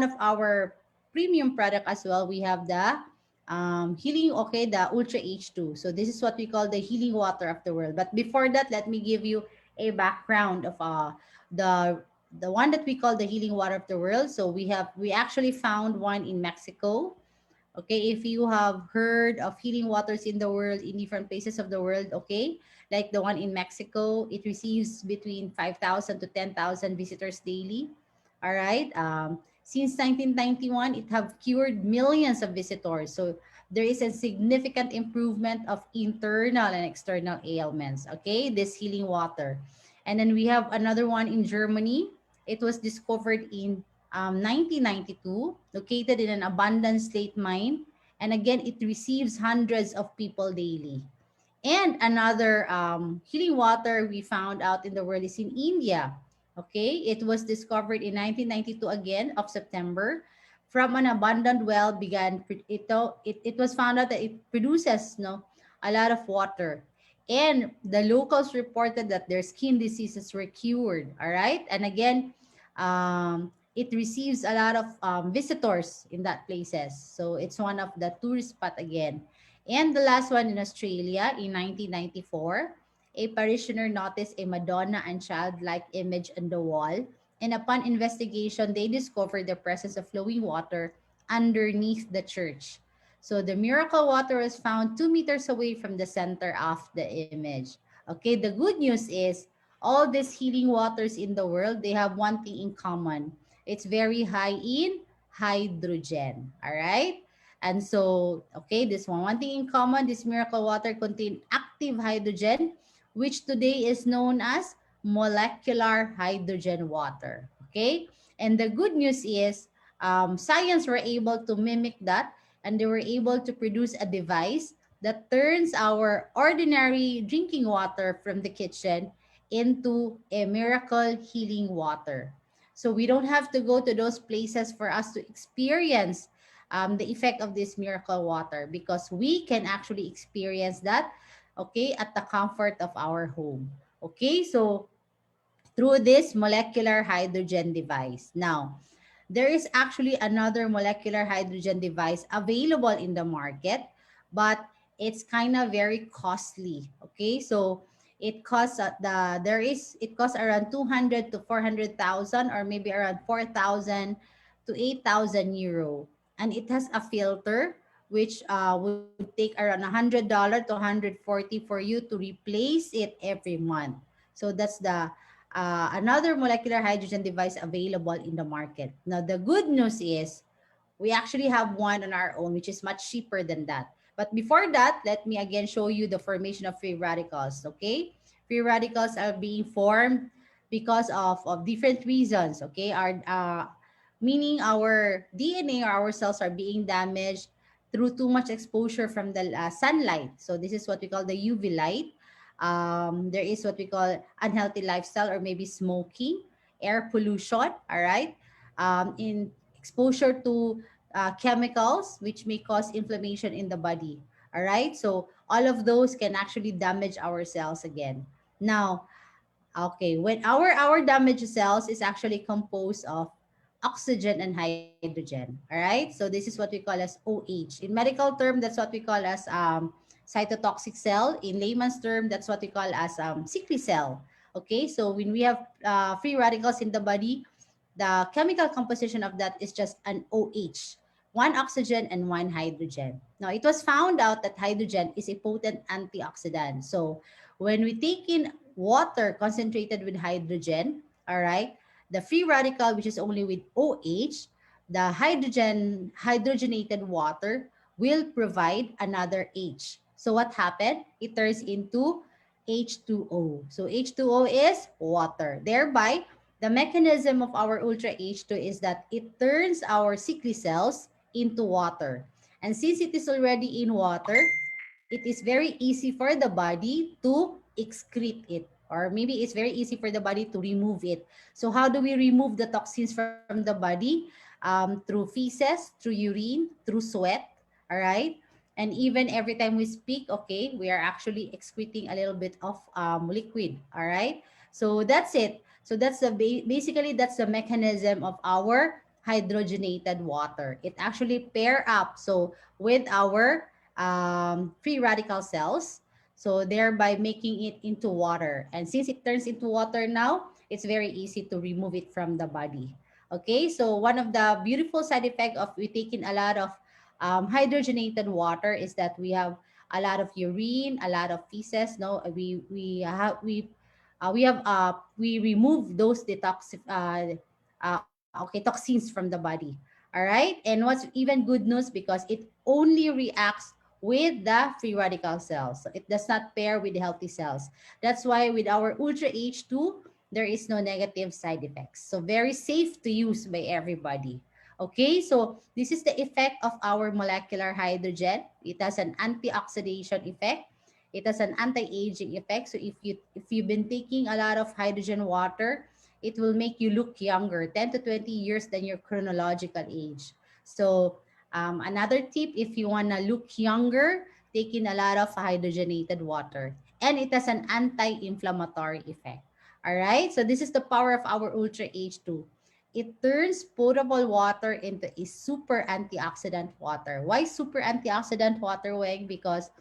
one of our premium product as well, we have the healing, okay, the Ultra H2. So this is what we call the healing water of the world. But before that, let me give you a background of the the one that we call the healing water of the world. So we actually found one in Mexico. Okay, if you have heard of healing waters in the world in different places of the world, okay, like the one in Mexico, it receives between 5,000 to 10,000 visitors daily. All right. Since 1991, it have cured millions of visitors. So there is a significant improvement of internal and external ailments. Okay, this healing water. And then we have another one in Germany. It was discovered in 1992, located in an abandoned slate mine. And again, it receives hundreds of people daily. And another healing water we found out in the world is in India. Okay, it was discovered in 1992 again of September from an abandoned well. It was found out that it produces no a lot of water, and the locals reported that their skin diseases were cured. All right, and again, it receives a lot of visitors in that places. So it's one of the tourist spot again. And the last one in Australia in 1994, a parishioner noticed a Madonna and childlike image on the wall. And upon investigation, they discovered the presence of flowing water underneath the church. So the miracle water was found 2 meters away from the center of the image. Okay, the good news is all these healing waters in the world, they have one thing in common. It's very high in hydrogen. All right? And so, okay, this one thing in common, this miracle water contain active hydrogen, which today is known as molecular hydrogen water. Okay? And the good news is science were able to mimic that, and they were able to produce a device that turns our ordinary drinking water from the kitchen into a miracle healing water. So we don't have to go to those places for us to experience the effect of this miracle water, because we can actually experience that, okay, at the comfort of our home. Okay, so through this molecular hydrogen device. Now, there is actually another molecular hydrogen device available in the market, but it's kind of very costly. Okay, so it costs around 200 to 400,000, or maybe around 4,000 to 8,000 euro, and it has a filter which would take around $100 to 140 for you to replace it every month. So that's the another molecular hydrogen device available in the market. Now, the good news is we actually have one on our own, which is much cheaper than that. But before that, let me again show you the formation of free radicals, okay? Free radicals are being formed because of different reasons, okay? Meaning our DNA or our cells are being damaged through too much exposure from the sunlight. So this is what we call the UV light. There is what we call unhealthy lifestyle, or maybe smoking, air pollution, all right? In exposure to chemicals which may cause inflammation in the body, all right? So all of those can actually damage our cells again. Now, okay, when our damaged cells is actually composed of oxygen and hydrogen. All right, so this is what we call as OH. In medical term, that's what we call as cytotoxic cell. In layman's term, that's what we call as sickly cell. Okay, so when we have free radicals in the body, the chemical composition of that is just an OH, one oxygen and one hydrogen. Now, it was found out that hydrogen is a potent antioxidant. So when we take in water concentrated with hydrogen, all right, the free radical, which is only with OH, the hydrogenated water will provide another H. So what happened? It turns into H2O. So H2O is water. Thereby, the mechanism of our Ultra H2 is that it turns our sickly cells into water. And since it is already in water, it is very easy for the body to excrete it, or maybe it's very easy for the body to remove it. So how do we remove the toxins from the body? Through feces, through urine, through sweat, all right? And even every time we speak, okay, we are actually excreting a little bit of liquid, all right? So that's it. So that's basically that's the mechanism of our hydrogenated water. It actually pair up so with our free radical cells, so thereby making it into water. And since it turns into water now, it's very easy to remove it from the body. Okay, so one of the beautiful side effect of we taking a lot of hydrogenated water is that we have a lot of urine, a lot of feces. No, we remove those toxins from the body. All right, and what's even good news because it only reacts with the free radical cells. So it does not pair with healthy cells. That's why with our Ultra H2, there is no negative side effects. So very safe to use by everybody. Okay, so this is the effect of our molecular hydrogen. It has an antioxidation effect. It has an anti-aging effect. So if you've been taking a lot of hydrogen water, it will make you look younger, 10 to 20 years than your chronological age. So another tip, if you want to look younger, take in a lot of hydrogenated water. And it has an anti-inflammatory effect. All right, so this is the power of our Ultra H2. It turns potable water into a super antioxidant water. Why super antioxidant water, Weg? Because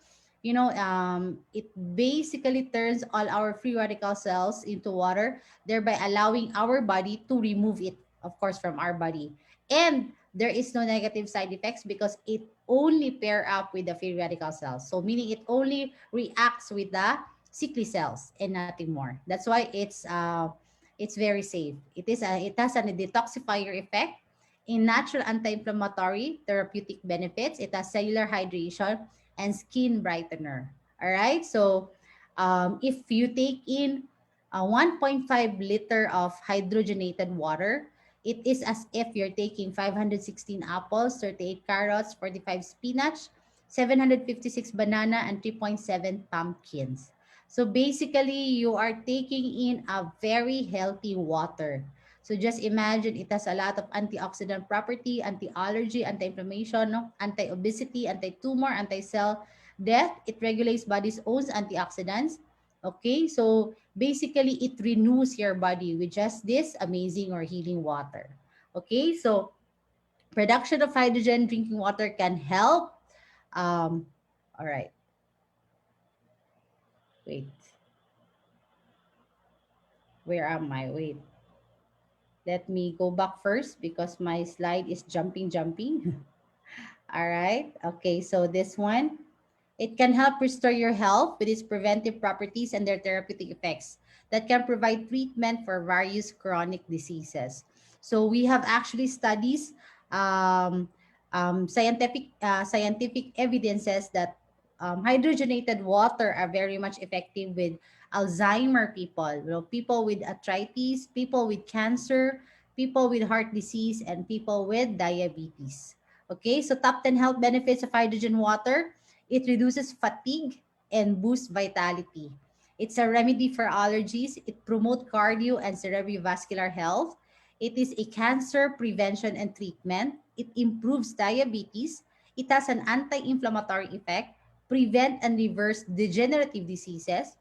it basically turns all our free radical cells into water, thereby allowing our body to remove it, of course, from our body. And there is no negative side effects because it only pair up with the free radical cells. So meaning it only reacts with the sickly cells and nothing more. That's why it's very safe. It has a detoxifier effect in natural anti-inflammatory therapeutic benefits. It has cellular hydration and skin brightener. All right. So if you take in 1.5 liter of hydrogenated water, it is as if you're taking 516 apples, 38 carrots, 45 spinach, 756 banana, and 3.7 pumpkins. So basically, you are taking in a very healthy water. So just imagine it has a lot of antioxidant property, anti-allergy, anti-inflammation, no? Anti-obesity, anti-tumor, anti-cell death. It regulates body's own antioxidants. Okay, so basically it renews your body with just this amazing or healing water. Okay, so production of hydrogen drinking water can help. Um, all right, wait, where am I? Wait, let me go back first because my slide is jumping. All right. Okay. So this one, it can help restore your health with its preventive properties and their therapeutic effects that can provide treatment for various chronic diseases. So we have actually studies, um, scientific evidences that hydrogenated water are very much effective with Alzheimer people, people with arthritis, people with cancer, people with heart disease, and people with diabetes. Okay, so top 10 health benefits of hydrogen water. It reduces fatigue and boosts vitality. It's a remedy for allergies. It promotes cardio and cerebrovascular health. It is a cancer prevention and treatment. It improves diabetes. It has an anti-inflammatory effect, prevent and reverse degenerative diseases.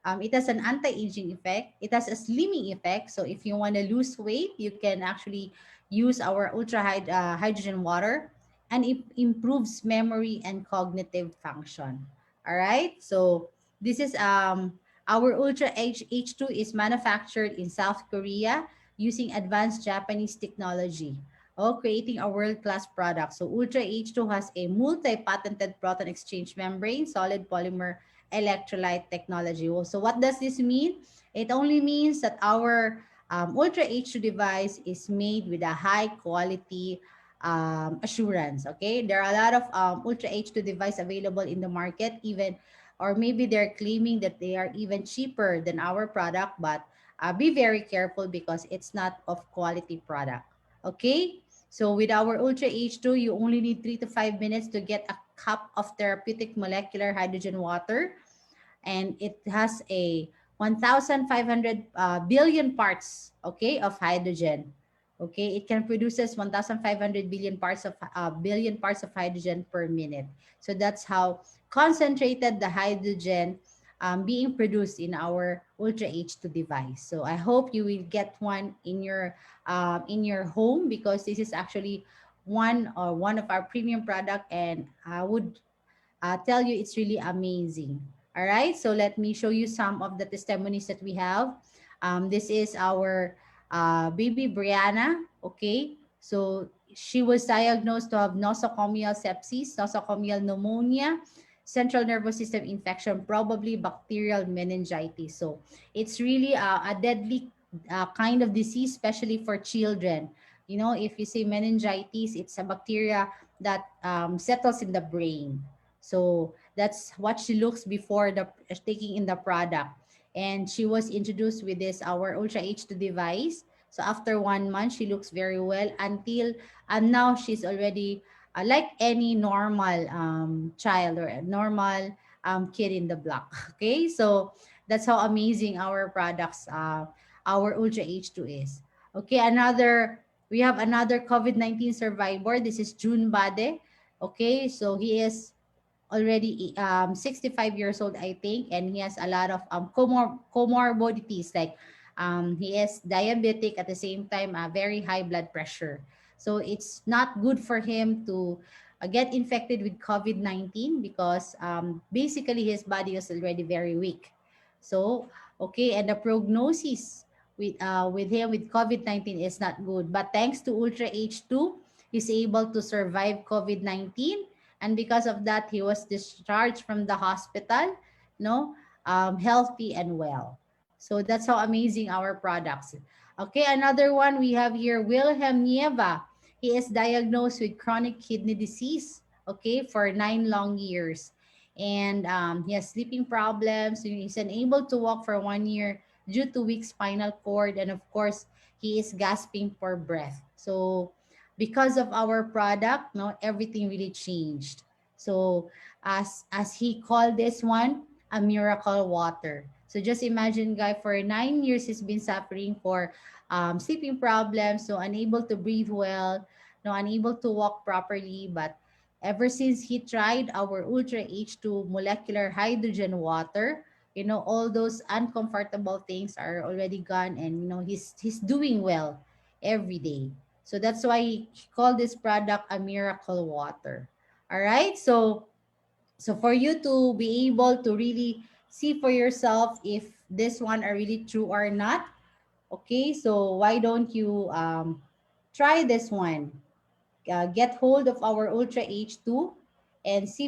It has an anti-aging effect. It has a slimming effect. So if you want to lose weight, you can actually use our hydrogen water, and it improves memory and cognitive function. All right. So this is our Ultra H2 is manufactured in South Korea using advanced Japanese technology. Oh, creating a world-class product. So Ultra H2 has a multi-patented proton exchange membrane, solid polymer electrolyte technology. Well, so what does this mean? It only means that our Ultra H2 device is made with a high quality assurance. Okay, there are a lot of Ultra H2 device available in the market, even or maybe they're claiming that they are even cheaper than our product, but be very careful because it's not of quality product. Okay, so with our Ultra H2, you only need 3 to 5 minutes to get a cup of therapeutic molecular hydrogen water, and it has a 1,500 billion parts, okay, of hydrogen. Okay, it can produces 1,500 billion parts of hydrogen per minute. So that's how concentrated the hydrogen being produced in our Ultra H2 device. So I hope you will get one in your home, because this is actually one of our premium product, and I would tell you it's really amazing. All right, so let me show you some of the testimonies that we have. This is our baby Brianna. Okay, so she was diagnosed to have nosocomial sepsis, nosocomial pneumonia, central nervous system infection, probably bacterial meningitis. So it's really a deadly kind of disease, especially for children. You know, if you say meningitis, it's a bacteria that settles in the brain. So that's what she looks before the taking in the product. And she was introduced with this our Ultra H2 device. So after 1 month, she looks very well until and now she's already like any normal child or a normal kid in the block. Okay, so that's how amazing our products, our Ultra H2 is. Okay, we have another COVID-19 survivor. This is June Bade. Okay, so he is already 65 years old, I think, and he has a lot of comorbidities, like he is diabetic, at the same time very high blood pressure. So it's not good for him to get infected with COVID-19, because basically his body is already very weak. So okay, and the prognosis with him with COVID-19 is not good, but thanks to Ultra H2, he's able to survive COVID-19, and because of that he was discharged from the hospital, no, healthy and well. So that's how amazing our products. Okay, another one we have here, Wilhelm Nieva. He is diagnosed with chronic kidney disease, okay, for 9 long years, and he has sleeping problems. He's unable to walk for 1 year due to weak spinal cord, and of course he is gasping for breath. So because of our product, no, everything really changed. So as he called this one, a miracle water. So just imagine, guy, for 9 years he's been suffering for sleeping problems, so unable to breathe well, no, unable to walk properly. But ever since he tried our Ultra H2 molecular hydrogen water, all those uncomfortable things are already gone, and he's doing well every day. So that's why he called this product a miracle water. All right. So for you to be able to really see for yourself if this one are really true or not, okay, so why don't you try this one? Get hold of our Ultra H2 and see